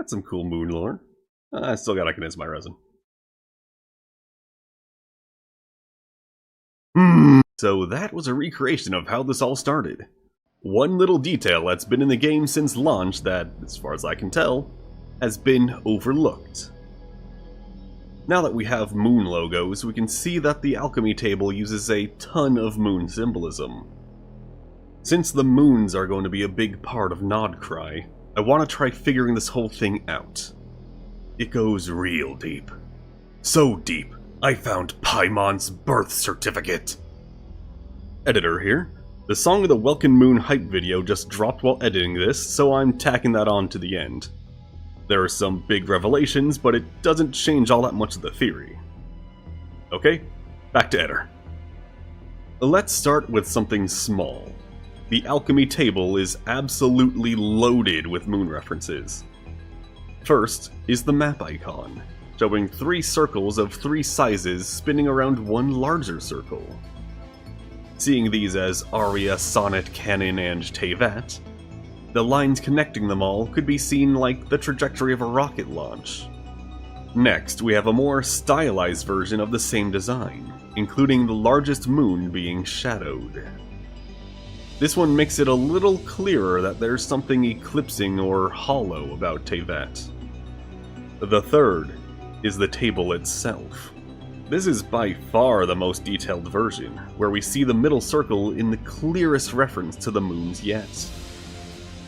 That's some cool moon lore. I still gotta condense my resin. So that was a recreation of how this all started. One little detail that's been in the game since launch that, as far as I can tell, has been overlooked. Now that we have moon logos, we can see that the alchemy table uses a ton of moon symbolism. Since the moons are going to be a big part of Nod-Krai, I want to try figuring this whole thing out. It goes real deep. So deep, I found Paimon's birth certificate. Editor here. The Song of the Welkin Moon hype video just dropped while editing this, so I'm tacking that on to the end. There are some big revelations, but it doesn't change all that much of the theory. Okay, back to editor. Let's start with something small. The alchemy table is absolutely loaded with moon references. First is the map icon, showing 3 circles of 3 sizes spinning around one larger circle. Seeing these as Aria, Sonnet, Cannon, and Teyvat, the lines connecting them all could be seen like the trajectory of a rocket launch. Next, we have a more stylized version of the same design, including the largest moon being shadowed. This one makes it a little clearer that there's something eclipsing or hollow about Teyvat. The third is the table itself. This is by far the most detailed version, where we see the middle circle in the clearest reference to the moons yet.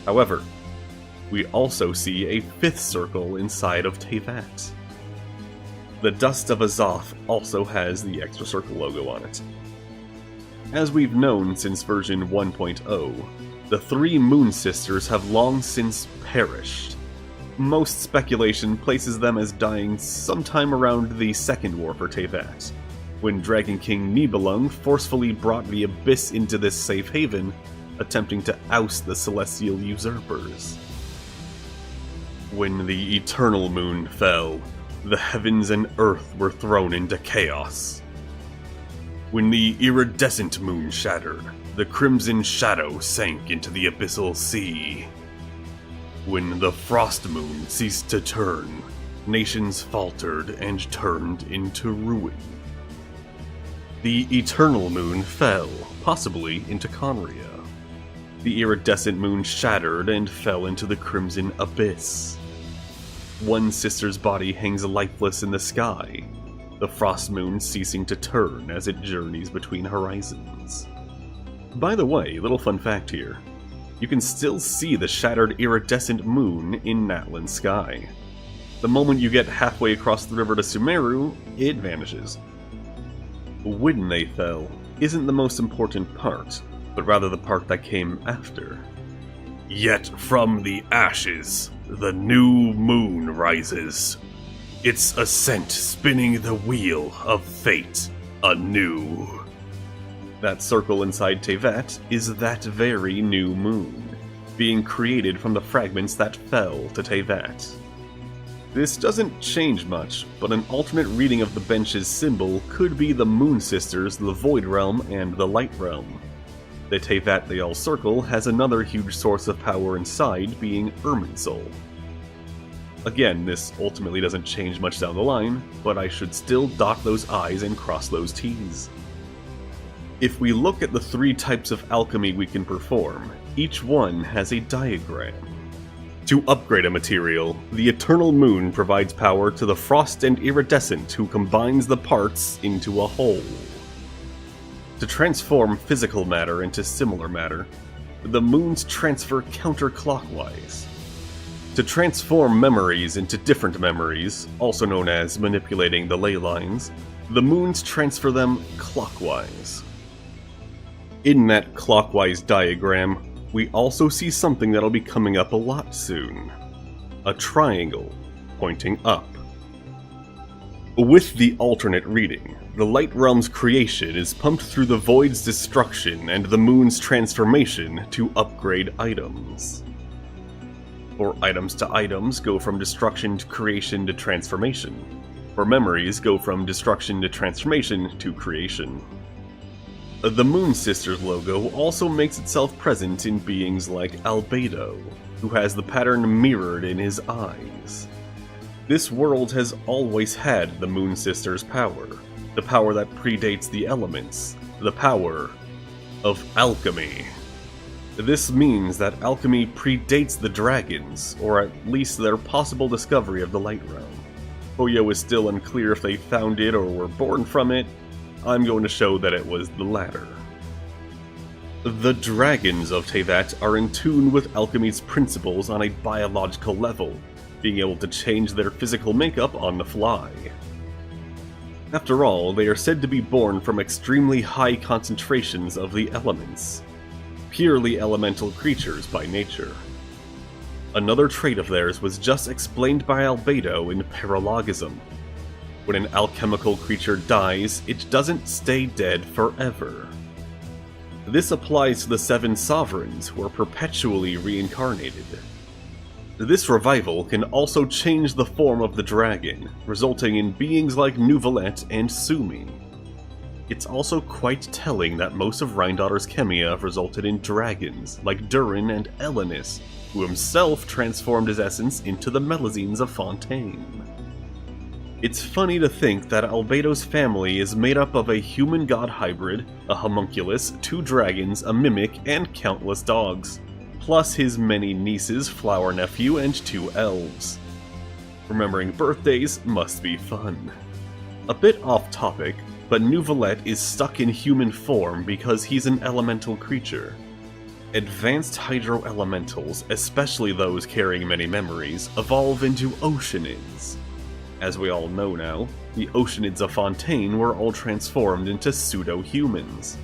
However, we also see a 5th circle inside of Teyvat. The Dust of Azoth also has the extra circle logo on it. As we've known since version 1.0, the 3 Moon Sisters have long since perished. Most speculation places them as dying sometime around the Second War for Teyvat, when Dragon King Nibelung forcefully brought the Abyss into this safe haven, attempting to oust the Celestial Usurpers. When the Eternal Moon fell, the heavens and earth were thrown into chaos. When the iridescent moon shattered, the crimson shadow sank into the abyssal sea. When the frost moon ceased to turn, nations faltered and turned into ruin. The eternal moon fell, possibly into Conria. The iridescent moon shattered and fell into the crimson abyss. One sister's body hangs lifeless in the sky, the frost moon ceasing to turn as it journeys between horizons. By the way, little fun fact here. You can still see the shattered iridescent moon in Natlan's sky. The moment you get halfway across the river to Sumeru, it vanishes. When they fell isn't the most important part, but rather the part that came after. Yet from the ashes, the new moon rises. Its ascent spinning the wheel of fate anew. That circle inside Teyvat is that very new moon, being created from the fragments that fell to Teyvat. This doesn't change much, but an alternate reading of the bench's symbol could be the Moon Sisters, the Void Realm, and the Light Realm. The Teyvat they all circle has another huge source of power inside, being Irminsul. Again, this ultimately doesn't change much down the line, but I should still dot those I's and cross those T's. If we look at the 3 types of alchemy we can perform, each one has a diagram. To upgrade a material, the Eternal Moon provides power to the Frost and Iridescent, who combines the parts into a whole. To transform physical matter into similar matter, the moons transfer counterclockwise. To transform memories into different memories, also known as manipulating the ley lines, the moons transfer them clockwise. In that clockwise diagram, we also see something that'll be coming up a lot soon. A triangle pointing up. With the alternate reading, the Light Realm's creation is pumped through the Void's destruction and the Moon's transformation to upgrade items. For items to items, go from destruction to creation to transformation. For memories, go from destruction to transformation to creation. The Moon Sisters logo also makes itself present in beings like Albedo, who has the pattern mirrored in his eyes. This world has always had the Moon Sisters' power, the power that predates the elements, the power of alchemy. This means that alchemy predates the dragons, or at least their possible discovery of the Light Realm. Hoyo is still unclear if they found it or were born from it. I'm going to show that it was the latter. The dragons of Teyvat are in tune with alchemy's principles on a biological level, being able to change their physical makeup on the fly. After all, they are said to be born from extremely high concentrations of the elements, purely elemental creatures by nature. Another trait of theirs was just explained by Albedo in Paralogism. When an alchemical creature dies, it doesn't stay dead forever. This applies to the 7 sovereigns, who are perpetually reincarnated. This revival can also change the form of the dragon, resulting in beings like Neuvillette and Sumi. It's also quite telling that most of Rhindaughter's chemia have resulted in dragons, like Durin and Elenis, who himself transformed his essence into the Melazines of Fontaine. It's funny to think that Albedo's family is made up of a human-god hybrid, a homunculus, 2 dragons, a mimic, and countless dogs, plus his many nieces, flower nephew, and 2 elves. Remembering birthdays must be fun. A bit off topic, but Neuvillette is stuck in human form because he's an elemental creature. Advanced hydro-elementals, especially those carrying many memories, evolve into Oceanids. As we all know now, the Oceanids of Fontaine were all transformed into pseudo-humans.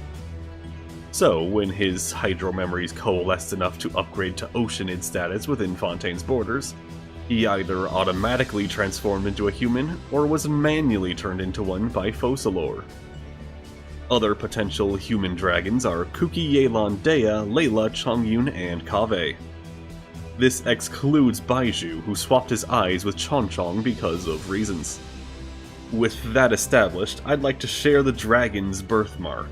So, when his hydro-memories coalesced enough to upgrade to Oceanid status within Fontaine's borders, he either automatically transformed into a human, or was manually turned into one by Focalor. Other potential human dragons are Kuki Yelan Dea, Layla, Chongyun, and Kaveh. This excludes Baiju, who swapped his eyes with Chonchong because of reasons. With that established, I'd like to share the dragon's birthmark.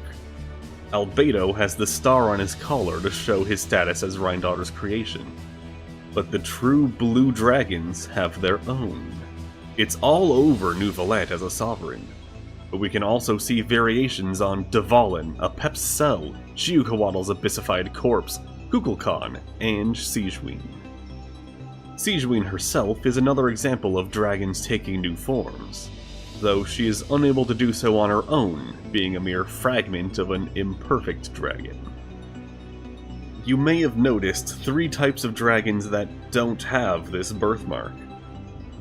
Albedo has the star on his collar to show his status as Rhindaughter's creation. But the true blue dragons have their own. It's all over Neuvillette as a sovereign. But we can also see variations on Dvalin, Apep's Cell, Xiukawaddle's abyssified corpse, Kukulkan, and Sigewinne. Sigewinne herself is another example of dragons taking new forms, though she is unable to do so on her own, being a mere fragment of an imperfect dragon. You may have noticed 3 types of dragons that don't have this birthmark: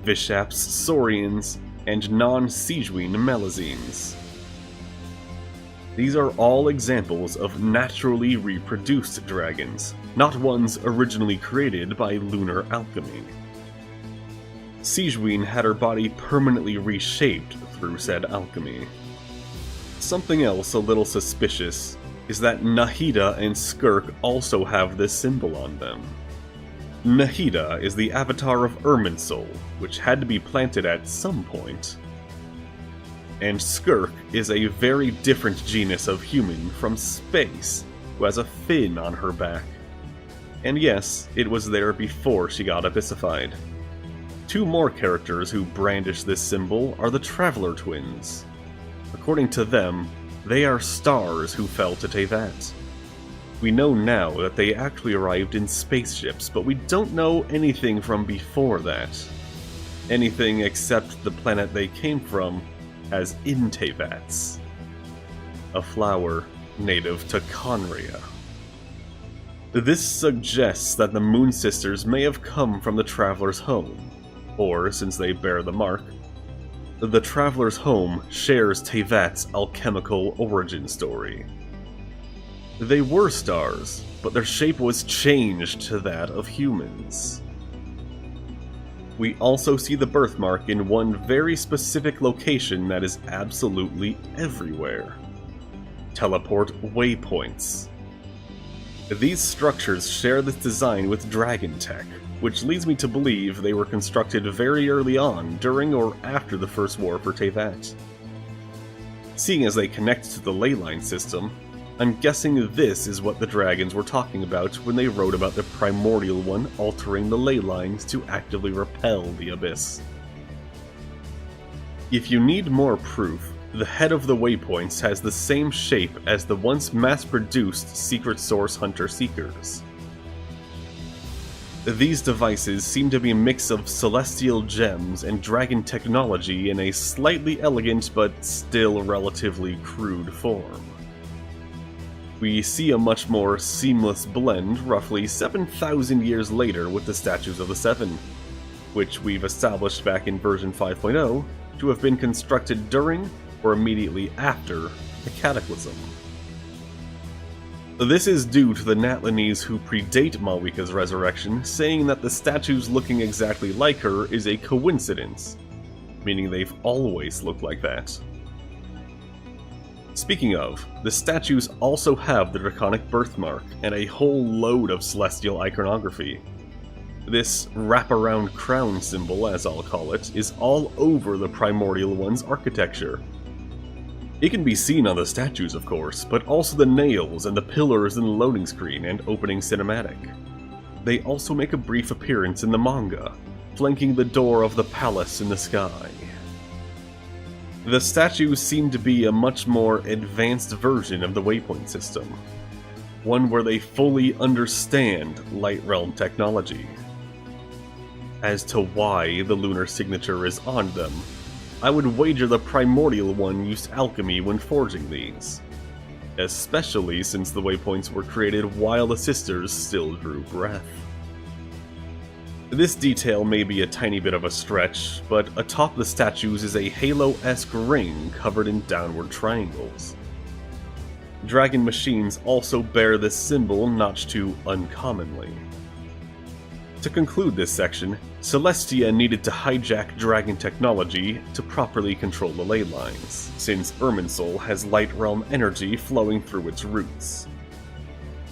Vishaps, Saurians, and non-Sigewinne Melazines. These are all examples of naturally reproduced dragons, not ones originally created by lunar alchemy. Sigewinne had her body permanently reshaped through said alchemy. Something else a little suspicious is that Nahida and Skirk also have this symbol on them. Nahida is the avatar of Irminsul, which had to be planted at some point. And Skirk is a very different genus of human from space, who has a fin on her back. And yes, it was there before she got abyssified. 2 more characters who brandish this symbol are the Traveler Twins. According to them, they are stars who fell to Teyvat. We know now that they actually arrived in spaceships, but we don't know anything from before that. Anything except the planet they came from as Inteyvats, a flower native to Conria. This suggests that the Moon Sisters may have come from the Traveler's Home, or, since they bear the mark, the Traveler's Home shares Teyvat's alchemical origin story. They were stars, but their shape was changed to that of humans. We also see the birthmark in one very specific location that is absolutely everywhere: teleport waypoints. These structures share this design with dragon tech, which leads me to believe they were constructed very early on, during or after the First War for Teyvat. Seeing as they connect to the ley line system, I'm guessing this is what the dragons were talking about when they wrote about the primordial one altering the ley lines to actively repel the abyss. If you need more proof, the head of the waypoints has the same shape as the once mass-produced secret source hunter-seekers. These devices seem to be a mix of celestial gems and dragon technology in a slightly elegant but still relatively crude form. We see a much more seamless blend roughly 7,000 years later with the Statues of the Seven, which we've established back in version 5.0 to have been constructed during or immediately after the Cataclysm. This is due to the Natlanese who predate Malwika's resurrection saying that the statues looking exactly like her is a coincidence, meaning they've always looked like that. Speaking of, the statues also have the draconic birthmark and a whole load of celestial iconography. This wraparound crown symbol, as I'll call it, is all over the primordial one's architecture. It can be seen on the statues, of course, but also the nails and the pillars in the loading screen and opening cinematic. They also make a brief appearance in the manga, flanking the door of the palace in the sky. The statues seem to be a much more advanced version of the waypoint system, one where they fully understand Light Realm technology. As to why the lunar signature is on them, I would wager the primordial one used alchemy when forging these, especially since the waypoints were created while the sisters still drew breath. This detail may be a tiny bit of a stretch, but atop the statues is a halo-esque ring covered in downward triangles. Dragon machines also bear this symbol notched to uncommonly. To conclude this section, Celestia needed to hijack dragon technology to properly control the ley lines, since Irminsul has Light Realm energy flowing through its roots.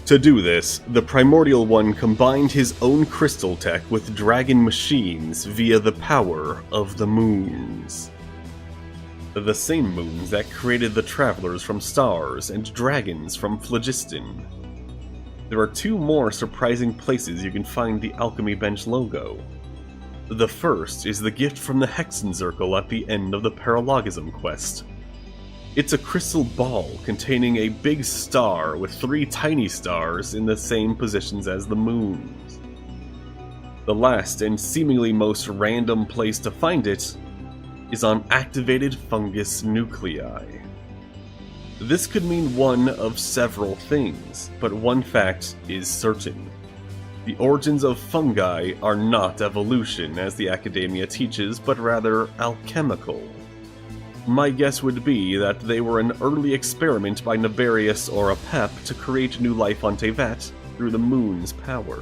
To do this, the Primordial One combined his own crystal tech with dragon machines via the power of the moons. The same moons that created the travelers from stars and dragons from phlogiston. There are two more surprising places you can find the Alchemy Bench logo. The first is the gift from the Hexenzirkel at the end of the Paralogism quest. It's a crystal ball containing a big star with 3 tiny stars in the same positions as the moons. The last and seemingly most random place to find it is on activated fungus nuclei. This could mean one of several things, but one fact is certain. The origins of fungi are not evolution, as the academia teaches, but rather alchemical. My guess would be that they were an early experiment by Naberius or Apep to create new life on Tevat through the moon's power.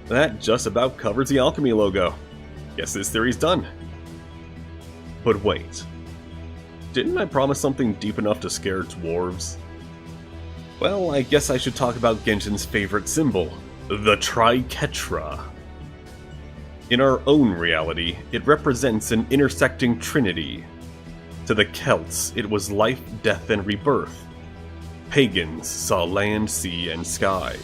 That just about covers the alchemy logo. Guess this theory's done. But wait. Didn't I promise something deep enough to scare dwarves? Well, I guess I should talk about Genshin's favorite symbol, the Triquetra. In our own reality, it represents an intersecting trinity. To the Celts, it was life, death, and rebirth. Pagans saw land, sea, and sky.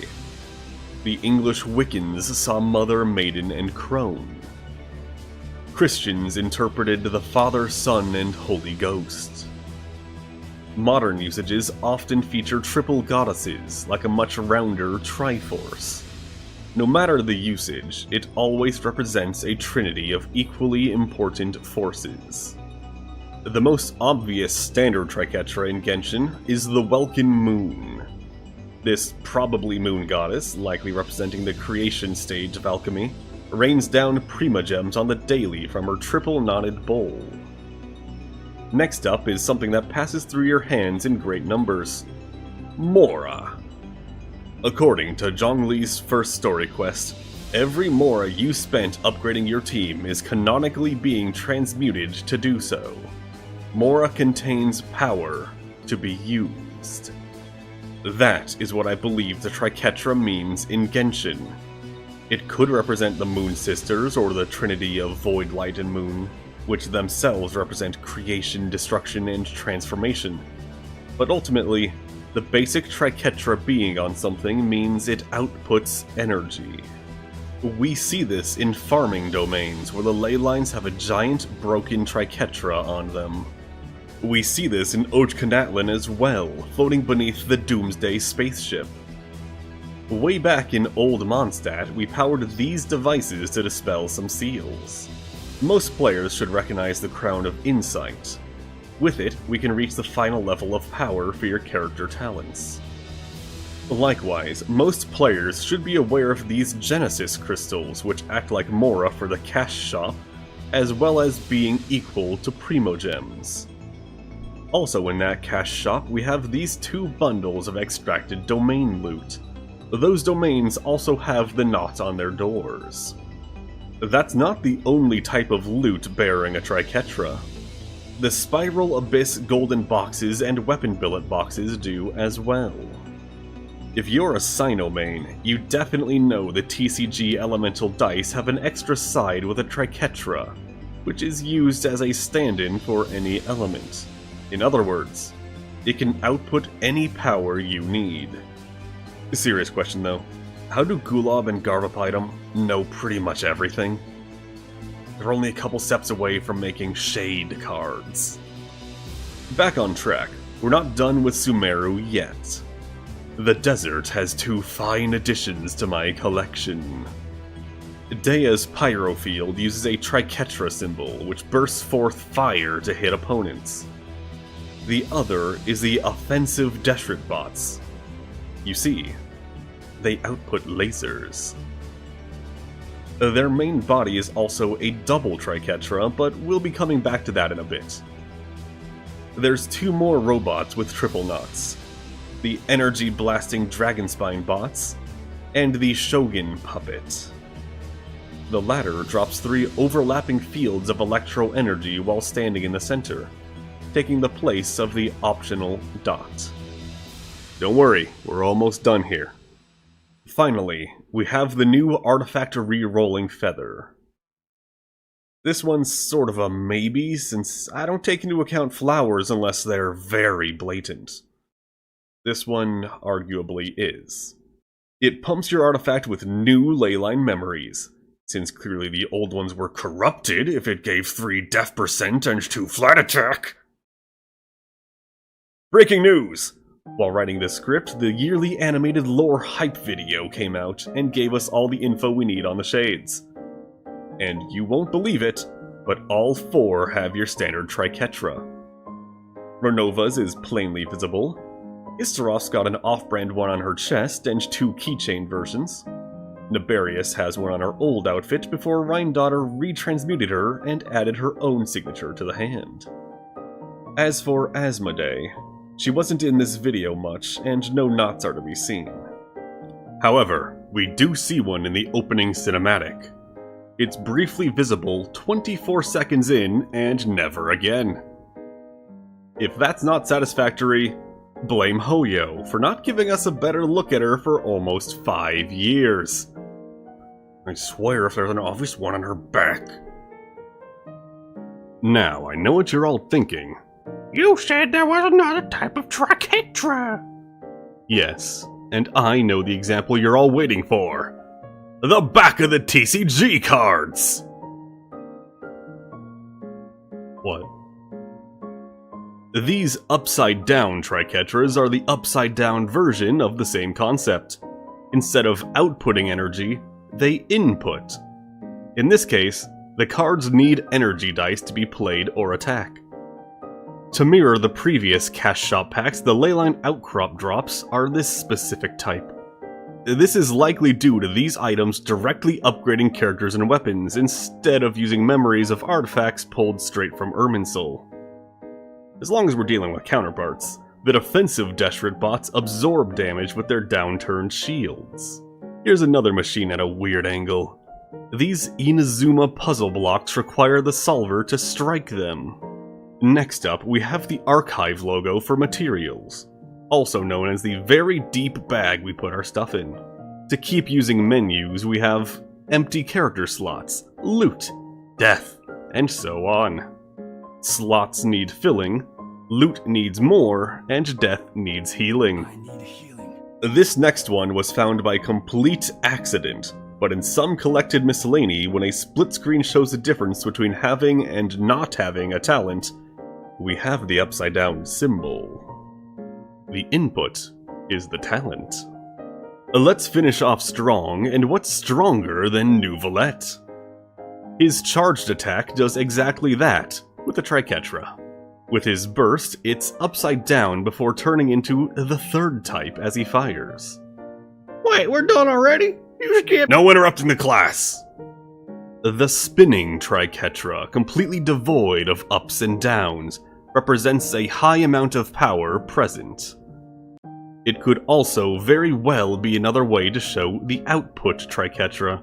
The English Wiccans saw mother, maiden, and crone. Christians interpreted the Father, Son, and Holy Ghost. Modern usages often feature triple goddesses, like a much rounder Triforce. No matter the usage, it always represents a trinity of equally important forces. The most obvious standard Triquetra in Genshin is the Welkin moon. This probably moon goddess, likely representing the creation stage of alchemy, rains down primogems on the daily from her triple knotted bowl. Next up is something that passes through your hands in great numbers. Mora. According to Zhongli's first story quest, every Mora you spent upgrading your team is canonically being transmuted to do so. Mora contains power to be used. That is what I believe the Triquetra means in Genshin. It could represent the Moon Sisters or the Trinity of Void, Light, and Moon, which themselves represent creation, destruction, and transformation. But ultimately, The basic Triquetra being on something means it outputs energy. We see this in farming domains where the ley lines have a giant broken Triquetra on them. We see this in Ojkanatlan as well, floating beneath the Doomsday spaceship. Way back in Old Mondstadt, we powered these devices to dispel some seals. Most players should recognize the Crown of Insight. With it, we can reach the final level of power for your character talents. Likewise, most players should be aware of these Genesis crystals, which act like Mora for the cash shop, as well as being equal to Primogems. Also in that cash shop, we have these 2 bundles of extracted domain loot. Those domains also have the knot on their doors. That's not the only type of loot bearing a Triquetra. The Spiral Abyss golden boxes and weapon billet boxes do as well. If you're a Sino main, you definitely know the TCG elemental dice have an extra side with a Triquetra, which is used as a stand-in for any element. In other words, it can output any power you need. Serious question though, how do Gulob and Garvapidum know pretty much everything? They're only a couple steps away from making Shade cards. Back on track, we're not done with Sumeru yet. The desert has 2 fine additions to my collection. Dea's Pyro Field uses a Triquetra symbol, which bursts forth fire to hit opponents. The other is the Offensive Deshret bots. You see, they output lasers. Their main body is also a double Triquetra, but we'll be coming back to that in a bit. There's 2 more robots with triple knots. The energy blasting Dragonspine bots, and the Shogun puppet. The latter drops 3 overlapping fields of electro energy while standing in the center, taking the place of the optional dot. Don't worry, we're almost done here. Finally, we have the new artifact re-rolling feather. This one's sort of a maybe, since I don't take into account flowers unless they're very blatant. This one arguably is. It pumps your artifact with new leyline memories, since clearly the old ones were corrupted if it gave 3 def% and 2 flat attack. Breaking news! While writing this script, the yearly animated lore hype video came out and gave us all the info we need on the shades. And you won't believe it, but all 4 have your standard Triquetra. Renova's is plainly visible. Istarov's got an off-brand one on her chest and 2 keychain versions. Nibarius has one on her old outfit before Rhine-Daughter retransmuted her and added her own signature to the hand. As for Asmodee, she wasn't in this video much, and no knots are to be seen. However, we do see one in the opening cinematic. It's briefly visible 24 seconds in, and never again. If that's not satisfactory, blame Hoyo for not giving us a better look at her for almost 5 years. I swear if there's an obvious one on her back. Now, I know what you're all thinking. You said there was another type of Triquetra! Yes, and I know the example you're all waiting for. The back of the TCG cards! What? These upside-down Triquetras are the upside-down version of the same concept. Instead of outputting energy, they input. In this case, the cards need energy dice to be played or attack. To mirror the previous cash shop packs, the Leyline Outcrop drops are this specific type. This is likely due to these items directly upgrading characters and weapons, instead of using memories of artifacts pulled straight from Irminsul. As long as we're dealing with counterparts, the defensive Deshret bots absorb damage with their downturned shields. Here's another machine at a weird angle. These Inazuma puzzle blocks require the solver to strike them. Next up, we have the Archive logo for materials, also known as the very deep bag we put our stuff in. To keep using menus, we have empty character slots, loot, death, and so on. Slots need filling, Loot needs more, and death needs healing. I need healing. This next one was found by complete accident, but in some collected miscellany, when a split screen shows the difference between having and not having a talent, we have the upside down symbol. The input is the talent. Let's finish off strong, and what's stronger than Nouvelette? His charged attack does exactly that, with the Triquetra. With his burst, it's upside down before turning into the third type as he fires. Wait, we're done already? You skipped. No interrupting the class! The spinning Triquetra, completely devoid of ups and downs, represents a high amount of power present. It could also very well be another way to show the output Triquetra,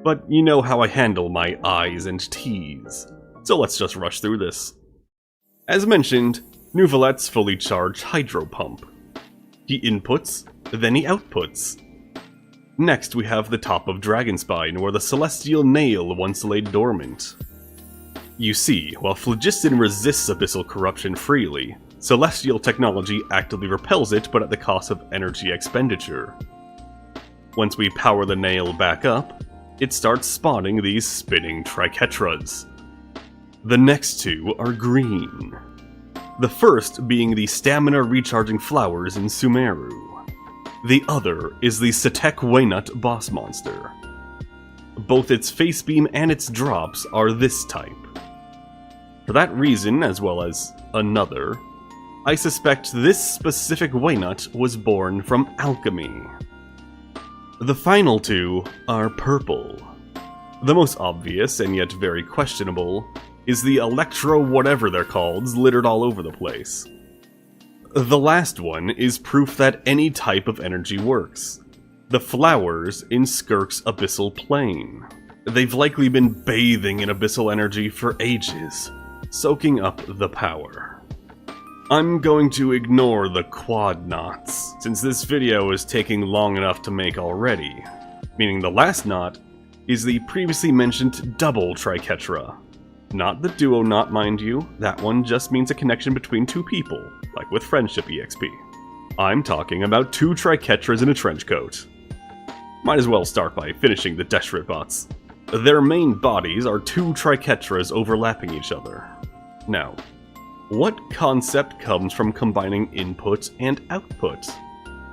but you know how I handle my I's and T's, so let's just rush through this. As mentioned, Nouvelette's fully charged Hydro Pump. He inputs, then he outputs. Next we have the top of Dragonspine, where the Celestial Nail once lay dormant. You see, while Phlogiston resists abyssal corruption freely, Celestial technology actively repels it, but at the cost of energy expenditure. Once we power the nail back up, it starts spawning these spinning Triquetras. The next two are green. The first being the stamina recharging flowers in Sumeru. The other is the Satek Waynut boss monster. Both its face beam and its drops are this type. For that reason, as well as another, I suspect this specific Waynut was born from Alchemy. The final two are purple. The most obvious, and yet very questionable, is the Electro whatever they're called littered all over the place. The last one is proof that any type of energy works. The flowers in Skirk's abyssal plane. They've likely been bathing in abyssal energy for ages, soaking up the power. I'm going to ignore the quad knots, since this video is taking long enough to make already, meaning the last knot is the previously mentioned double Triquetra. Not the duo knot, mind you, that one just means a connection between two people, like with Friendship EXP. I'm talking about two Triquetras in a trench coat. Might as well start by finishing the Deshret bots. Their main bodies are two Triquetras overlapping each other. Now, what concept comes from combining input and output?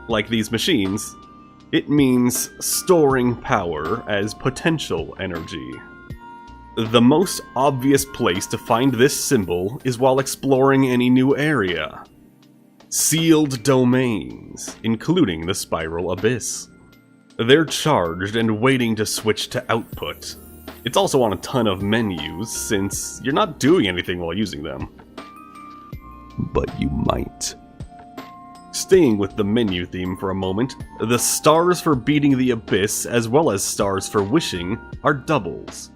Like these machines, it means storing power as potential energy. The most obvious place to find this symbol is while exploring any new area. Sealed domains, including the Spiral Abyss. They're charged and waiting to switch to output. It's also on a ton of menus, since you're not doing anything while using them. But you might. Staying with the menu theme for a moment, the stars for beating the Abyss, as well as stars for wishing, are doubles.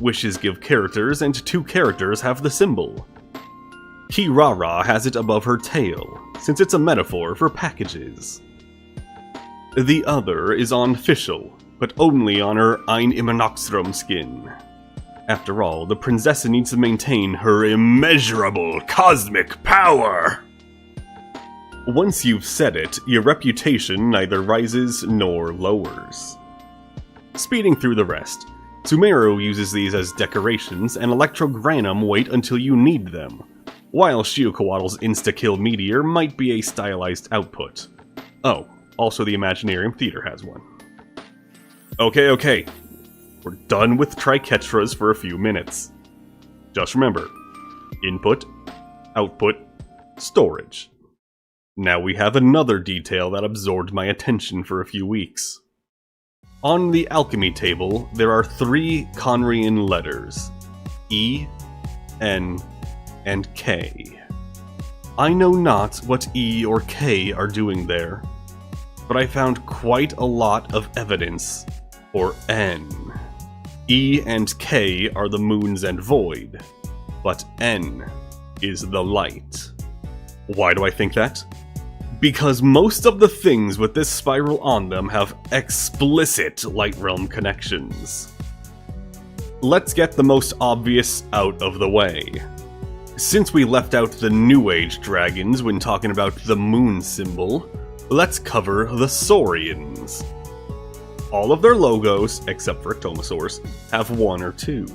Wishes give characters, and two characters have the symbol. Kirara has it above her tail, since it's a metaphor for packages. The other is on Fischl, but only on her Ein Immernoxstrom skin. After all, the princess needs to maintain her immeasurable cosmic power! Once you've said it, your reputation neither rises nor lowers. Speeding through the rest, Sumeru uses these as decorations, and Electrogranum wait until you need them, while Shiokowaddle's insta-kill meteor might be a stylized output. Oh, also the Imaginarium Theater has one. Okay, we're done with Triquetras for a few minutes. Just remember, input, output, storage. Now we have another detail that absorbed my attention for a few weeks. On the alchemy table, there are 3 Conrian letters, E, N, and K. I know not what E or K are doing there, but I found quite a lot of evidence for N. E and K are the moons and void, but N is the light. Why do I think that? Because most of the things with this spiral on them have explicit Light Realm connections. Let's get the most obvious out of the way. Since we left out the New Age dragons when talking about the moon symbol, let's cover the Saurians. All of their logos, except for Ectomosaurs, have 1 or 2.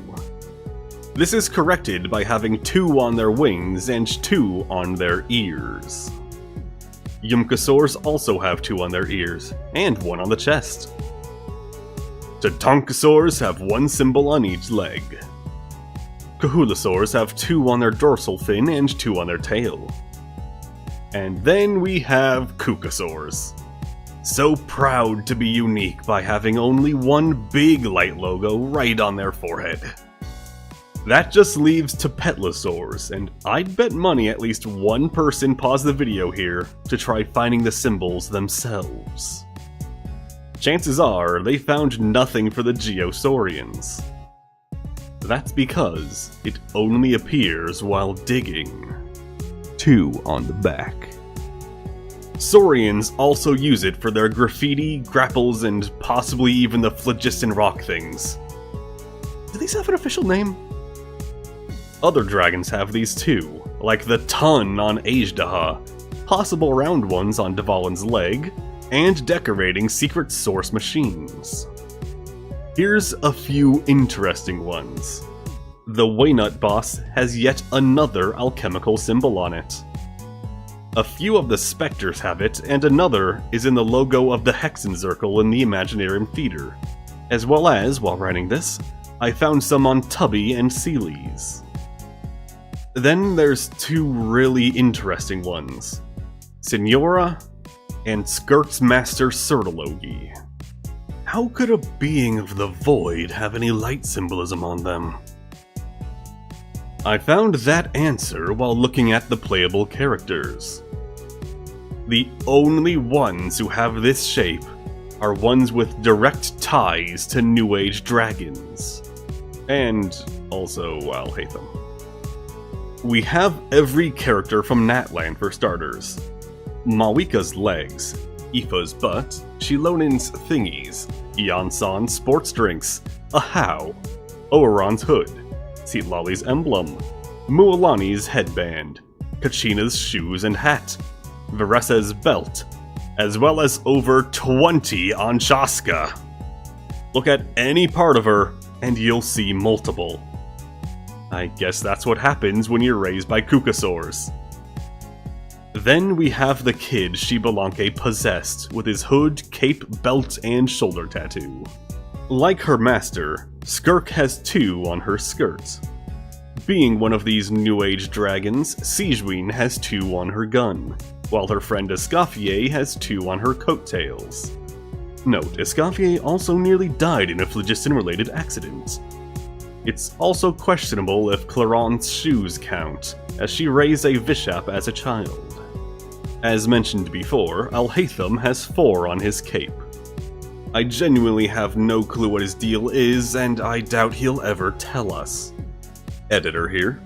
This is corrected by having 2 on their wings and 2 on their ears. Yumkasaurs also have 2 on their ears, and 1 on the chest. Tatankasaurs have 1 symbol on each leg. Kahulasaurs have 2 on their dorsal fin and 2 on their tail. And then we have Kukasaurs. So proud to be unique by having only 1 big light logo right on their forehead. That just leaves Tapetlosaurs, and I'd bet money at least 1 person paused the video here to try finding the symbols themselves. Chances are they found nothing for the Geosaurians. That's because it only appears while digging. 2 on the back. Saurians also use it for their graffiti, grapples, and possibly even the phlogiston rock things. Do these have an official name? Other dragons have these too, like the Ton on Ajdaha, possible round ones on Dvalin's leg, and decorating secret source machines. Here's a few interesting ones. The Waynut boss has yet another alchemical symbol on it. A few of the specters have it, and another is in the logo of the Hexenzirkel in the Imaginarium Theater, as well as, while writing this, I found some on Tubby and Sealy's. Then there's 2 really interesting ones, Signora and Skirk's Master Sertologi. How could a being of the void have any light symbolism on them? I found that answer while looking at the playable characters. The only ones who have this shape are ones with direct ties to New Age dragons. And also Alhaitham. We have every character from Natland for starters. Mawika's legs, Aoife's butt, Shilonin's thingies, Eonsan's sports drinks, Ahau, Oeron's hood, Seatlali's emblem, Mualani's headband, Kachina's shoes and hat, Veresa's belt, as well as over 20 on Shaska. Look at any part of her, and you'll see multiple. I guess that's what happens when you're raised by Kukasaurs. Then we have the kid Shibalanke possessed with his hood, cape, belt, and shoulder tattoo. Like her master, Skirk has 2 on her skirt. Being one of these New Age dragons, Sigewinne has 2 on her gun, while her friend Escoffier has 2 on her coattails. Note, Escoffier also nearly died in a phlogiston-related accident. It's also questionable if Claron's shoes count, as she raised a Vishap as a child. As mentioned before, Alhaitham has 4 on his cape. I genuinely have no clue what his deal is, and I doubt he'll ever tell us. Editor here.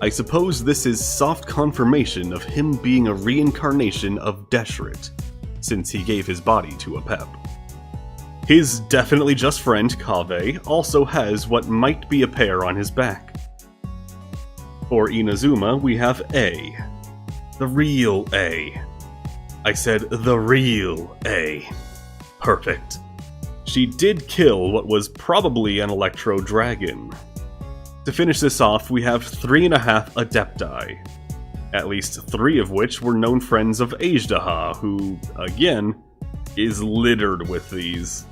I suppose this is soft confirmation of him being a reincarnation of Deshret, since he gave his body to a Pep. His definitely just friend, Kaveh, also has what might be a pair on his back. For Inazuma, we have A. The real A. I said the real A. Perfect. She did kill what was probably an Electro Dragon. To finish this off, we have 3.5 Adepti. At least 3 of which were known friends of Ajdaha, who, again, is littered with these.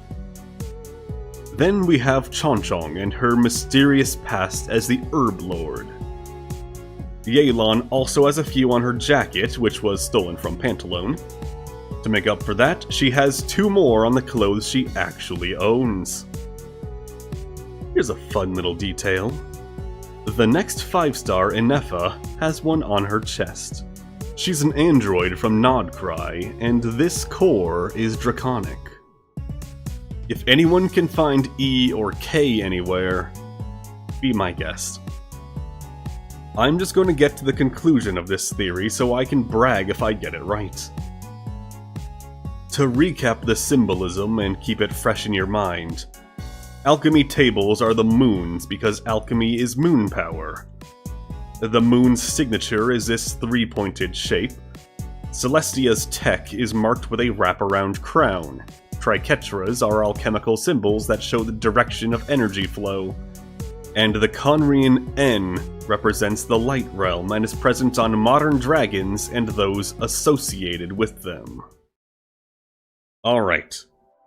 Then we have Chonchong and her mysterious past as the Herb Lord. Yelan also has a few on her jacket, which was stolen from Pantalone. To make up for that, she has 2 more on the clothes she actually owns. Here's a fun little detail. The next 5-star Inefa has one on her chest. She's an android from Nod-Krai, and this core is draconic. If anyone can find E or K anywhere, be my guest. I'm just going to get to the conclusion of this theory so I can brag if I get it right. To recap the symbolism and keep it fresh in your mind, alchemy tables are the moons because alchemy is moon power. The moon's signature is this three-pointed shape. Celestia's tech is marked with a wraparound crown. Triquetras are alchemical symbols that show the direction of energy flow. And the Conrian N represents the light realm and is present on modern dragons and those associated with them. Alright,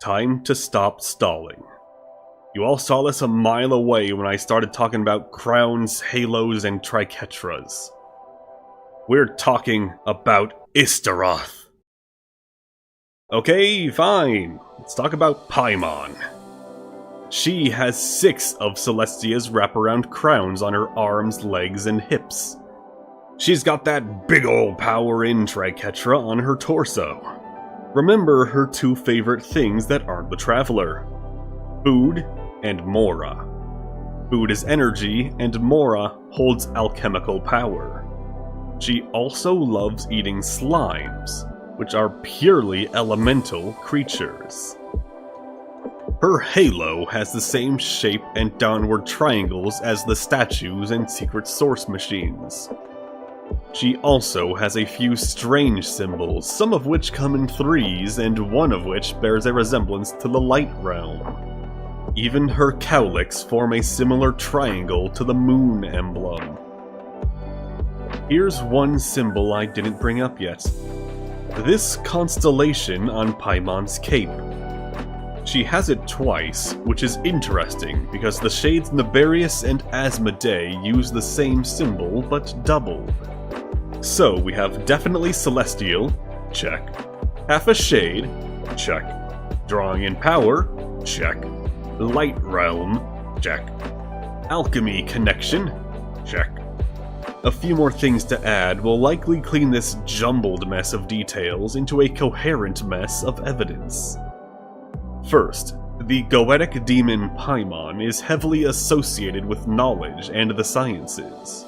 time to stop stalling. You all saw this a mile away when I started talking about crowns, halos, and Triquetras. We're talking about Istaroth. Okay, fine. Let's talk about Paimon. She has 6 of Celestia's wraparound crowns on her arms, legs, and hips. She's got that big ol' power in Triquetra on her torso. Remember her 2 favorite things that aren't the Traveler: food and Mora. Food is energy, and Mora holds alchemical power. She also loves eating slimes, which are purely elemental creatures. Her halo has the same shape and downward triangles as the statues and secret source machines. She also has a few strange symbols, some of which come in threes and one of which bears a resemblance to the light realm. Even her cowlicks form a similar triangle to the moon emblem. Here's one symbol I didn't bring up yet. This constellation on Paimon's cape. She has it twice, which is interesting because the shades Nefarious and Asmodee use the same symbol but doubled. So we have definitely celestial, check. Half a shade, check. Drawing in power, check. Light realm, check. Alchemy connection, check. A few more things to add will likely clean this jumbled mess of details into a coherent mess of evidence. First, the Goetic demon Paimon is heavily associated with knowledge and the sciences.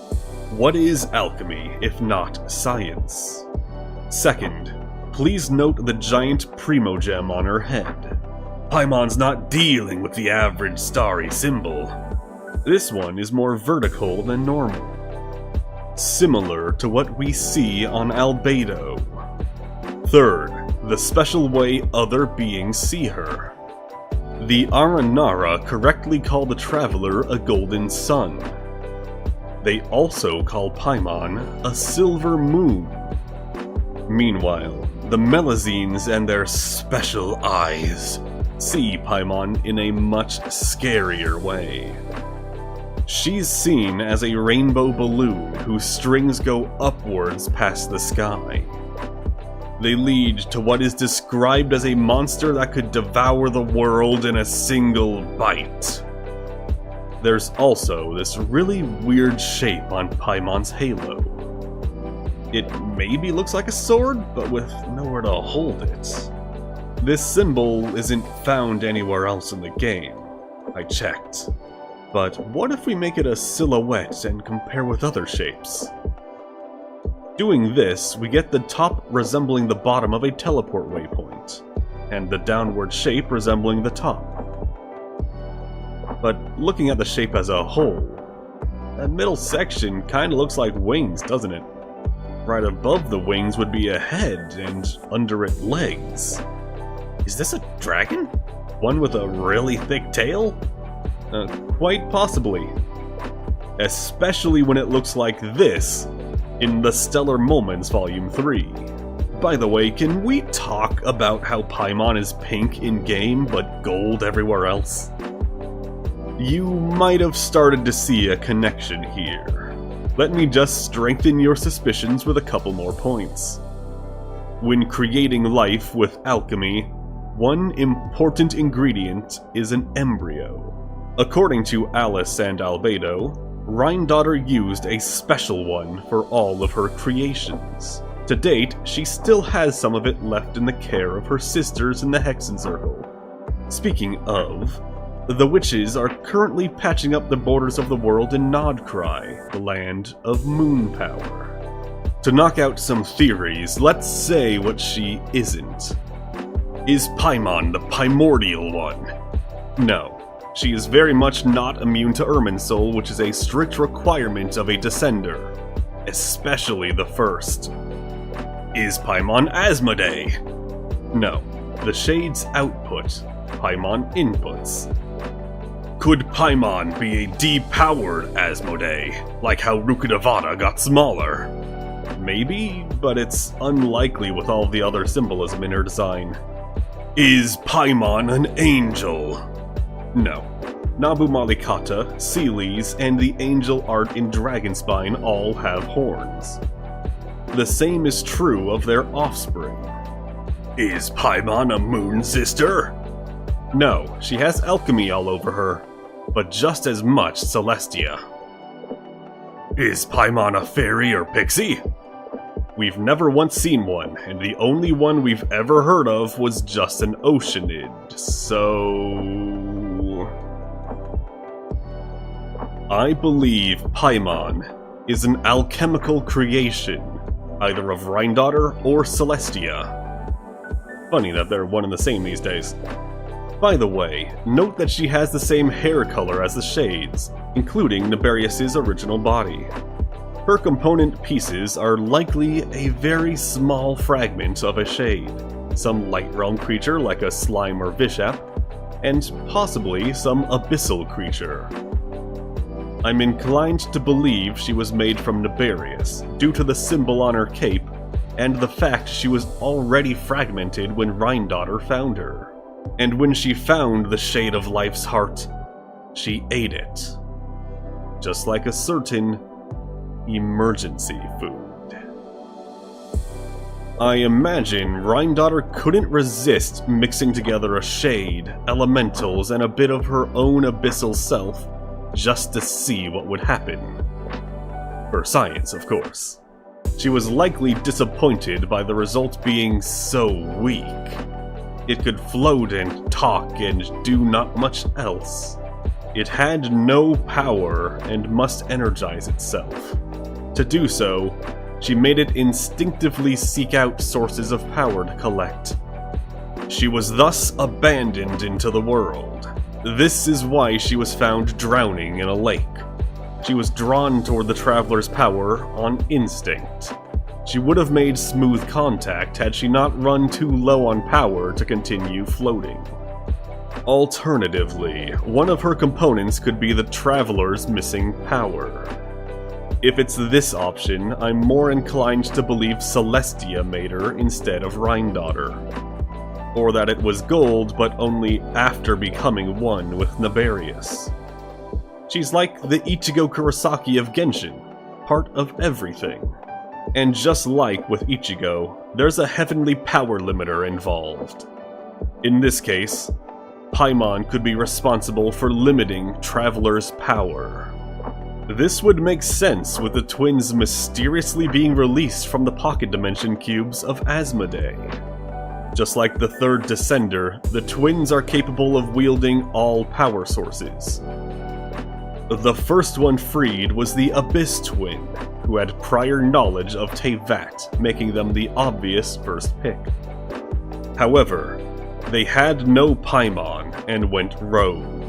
What is alchemy, if not science? Second, please note the giant primogem on her head. Paimon's not dealing with the average starry symbol. This one is more vertical than normal. Similar to what we see on Albedo. Third, the special way other beings see her. The Aranara correctly call the Traveler a golden sun. They also call Paimon a silver moon. Meanwhile, the Melazines and their special eyes see Paimon in a much scarier way. She's seen as a rainbow balloon whose strings go upwards past the sky. They lead to what is described as a monster that could devour the world in a single bite. There's also this really weird shape on Paimon's halo. It maybe looks like a sword, but with nowhere to hold it. This symbol isn't found anywhere else in the game. I checked. But what if we make it a silhouette and compare with other shapes? Doing this, we get the top resembling the bottom of a teleport waypoint, and the downward shape resembling the top. But looking at the shape as a whole, that middle section kinda looks like wings, doesn't it? Right above the wings would be a head, and under it legs. Is this a dragon? One with a really thick tail? Quite possibly. Especially when it looks like this in the Stellar Moments Volume 3. By the way, can we talk about how Paimon is pink in-game but gold everywhere else? You might have started to see a connection here. Let me just strengthen your suspicions with a couple more points. When creating life with alchemy, one important ingredient is an embryo. According to Alice and Albedo, Rhine-Daughter used a special one for all of her creations. To date, she still has some of it left in the care of her sisters in the Hexen Circle. Speaking of, the witches are currently patching up the borders of the world in Nod-Krai, the land of moon power. To knock out some theories, let's say what she isn't. Is Paimon the primordial one? No. she is very much not immune to Irminsul, which is a strict requirement of a Descender, especially the first. Is Paimon Asmodee? No, the Shade's output, Paimon inputs. Could Paimon be a depowered Asmodee, like how Rukkhadevata got smaller? Maybe, but it's unlikely with all the other symbolism in her design. Is Paimon an angel? No. Nabu Malikata, Seelis, and the angel art in Dragonspine all have horns. The same is true of their offspring. Is Paimon a moon sister? No, she has alchemy all over her, but just as much Celestia. Is Paimon a fairy or pixie? We've never once seen one, and the only one we've ever heard of was just an Oceanid, so... I believe Paimon is an alchemical creation, either of Rhindaughter or Celestia. Funny that they're one and the same these days. By the way, note that she has the same hair color as the Shades, including Naberius' original body. Her component pieces are likely a very small fragment of a Shade, some Light Realm creature like a Slime or Vishap, and possibly some Abyssal creature. I'm inclined to believe she was made from Naberius, due to the symbol on her cape, and the fact she was already fragmented when Rhindaughter found her. And when she found the Shade of Life's heart, she ate it. Just like a certain emergency food. I imagine Rhindaughter couldn't resist mixing together a Shade, elementals, and a bit of her own abyssal self just to see what would happen. For science, of course. She was likely disappointed by the result being so weak. It could float and talk and do not much else. It had no power and must energize itself. To do so, she made it instinctively seek out sources of power to collect. She was thus abandoned into the world. This is why she was found drowning in a lake. She was drawn toward the Traveler's power on instinct. She would have made smooth contact had she not run too low on power to continue floating. Alternatively, one of her components could be the Traveler's missing power. If it's this option, I'm more inclined to believe Celestia made her instead of Rhindaughter. Or that it was gold, but only after becoming one with Naberius. She's like the Ichigo Kurosaki of Genshin, part of everything. And just like with Ichigo, there's a heavenly power limiter involved. In this case, Paimon could be responsible for limiting Traveler's power. This would make sense with the twins mysteriously being released from the pocket dimension cubes of Asmodee. Just like the third Descender, the twins are capable of wielding all power sources. The first one freed was the Abyss twin, who had prior knowledge of Teyvat, making them the obvious first pick. However, they had no Paimon and went rogue.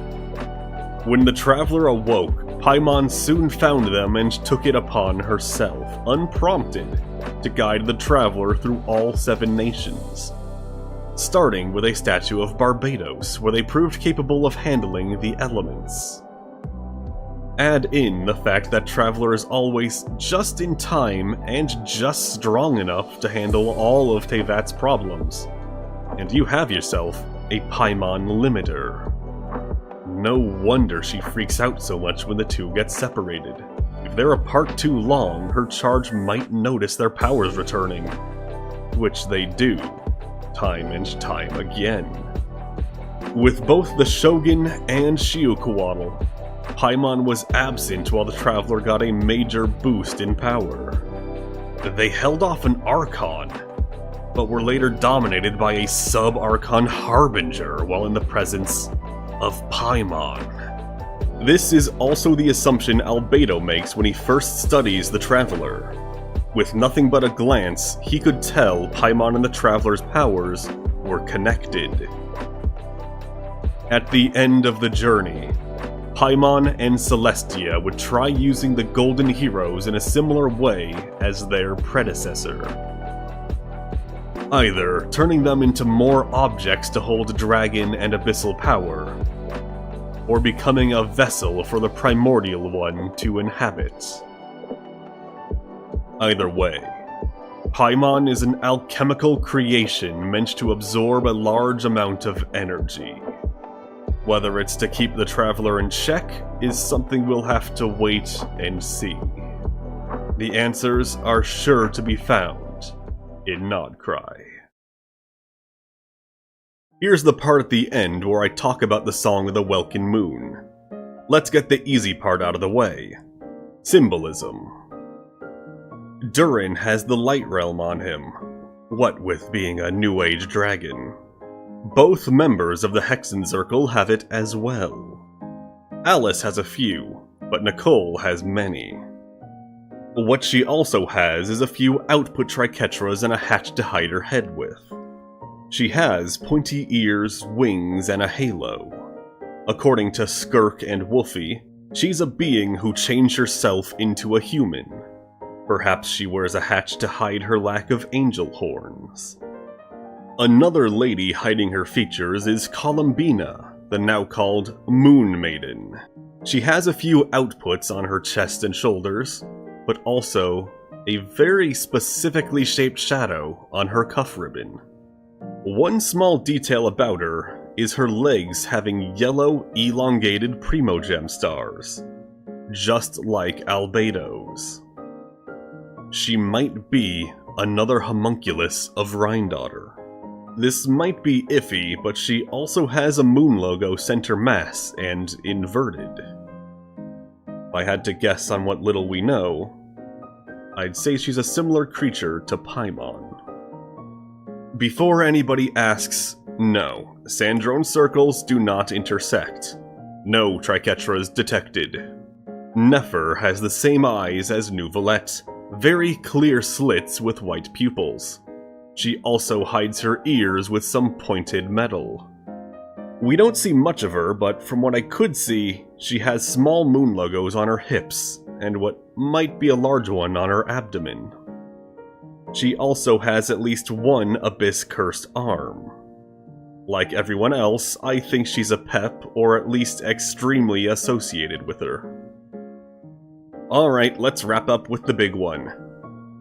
When the Traveler awoke, Paimon soon found them and took it upon herself, unprompted, to guide the Traveler through all 7 nations. Starting with a statue of Barbados, where they proved capable of handling the elements. Add in the fact that Traveler is always just in time and just strong enough to handle all of Teyvat's problems, and you have yourself a Paimon limiter. No wonder she freaks out so much when the two get separated. If they're apart too long, her charge might notice their powers returning. Which they do, time and time again. With both the Shogun and Shiukuatl, Paimon was absent while the Traveler got a major boost in power. They held off an Archon, but were later dominated by a sub-Archon Harbinger while in the presence of Paimon. This is also the assumption Albedo makes when he first studies the Traveler. With nothing but a glance, he could tell Paimon and the Traveler's powers were connected. At the end of the journey, Paimon and Celestia would try using the Golden Heroes in a similar way as their predecessor. Either turning them into more objects to hold dragon and abyssal power, or becoming a vessel for the primordial one to inhabit. Either way, Paimon is an alchemical creation meant to absorb a large amount of energy. Whether it's to keep the traveler in check is something we'll have to wait and see. The answers are sure to be found in Nod-Krai. Here's the part at the end where I talk about the Song of the Welkin Moon. Let's get the easy part out of the way. Symbolism. Durin has the Light Realm on him, what with being a New Age dragon. Both members of the Hexenzirkel have it as well. Alice has a few, but Nicole has many. What she also has is a few output Triquetras and a hatch to hide her head with. She has pointy ears, wings, and a halo. According to Skirk and Wolfie, she's a being who changed herself into a human. Perhaps she wears a hatch to hide her lack of angel horns. Another lady hiding her features is Columbina, the now called Moon Maiden. She has a few outputs on her chest and shoulders, but also a very specifically shaped shadow on her cuff ribbon. One small detail about her is her legs having yellow, elongated primogem stars, just like Albedo's. She might be another homunculus of Rhindaughter. This might be iffy, but she also has a moon logo center mass and inverted. If I had to guess on what little we know, I'd say she's a similar creature to Paimon. Before anybody asks, no, Sandrone circles do not intersect. No Triquetras detected. Nefer has the same eyes as Nouvelette, very clear slits with white pupils. She also hides her ears with some pointed metal. We don't see much of her, but from what I could see, she has small moon logos on her hips, and what might be a large one on her abdomen. She also has at least one abyss-cursed arm. Like everyone else, I think she's a pep, or at least extremely associated with her. Alright, let's wrap up with the big one.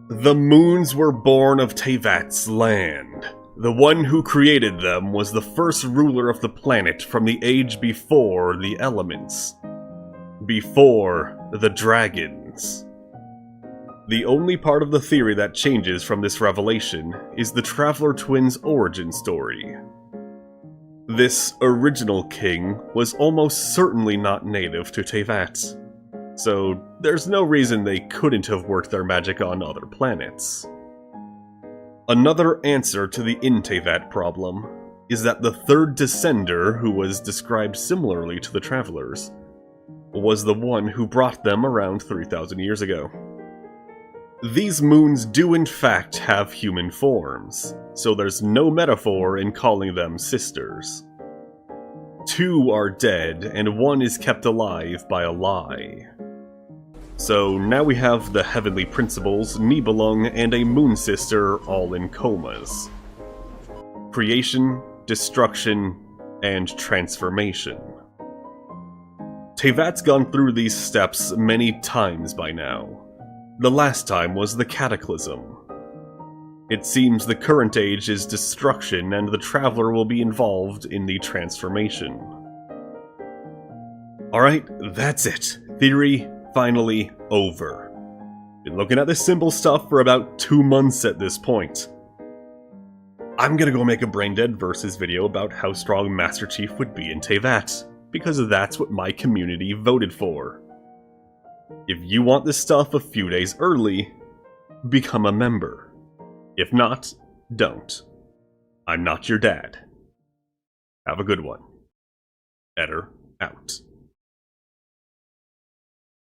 The moons were born of Teyvat's land. The one who created them was the first ruler of the planet from the age before the elements. Before the dragons. The only part of the theory that changes from this revelation is the Traveler Twins' origin story. This original king was almost certainly not native to Teyvat, so there's no reason they couldn't have worked their magic on other planets. Another answer to the In-Teyvat problem is that the third descender, who was described similarly to the Travelers, was the one who brought them around 3,000 years ago. These moons do in fact have human forms, so there's no metaphor in calling them sisters. Two are dead, and one is kept alive by a lie. So now we have the Heavenly Principles, Nibelung, and a Moon Sister all in comas. Creation, destruction, and transformation. Teyvat's gone through these steps many times by now. The last time was the Cataclysm. It seems the current age is destruction, and the Traveler will be involved in the transformation. Alright, that's it. Theory finally over. Been looking at this symbol stuff for about 2 months at this point. I'm gonna go make a Braindead Versus video about how strong Master Chief would be in Teyvat, because that's what my community voted for. If you want this stuff a few days early, become a member. If not, don't. I'm not your dad. Have a good one. Eder out.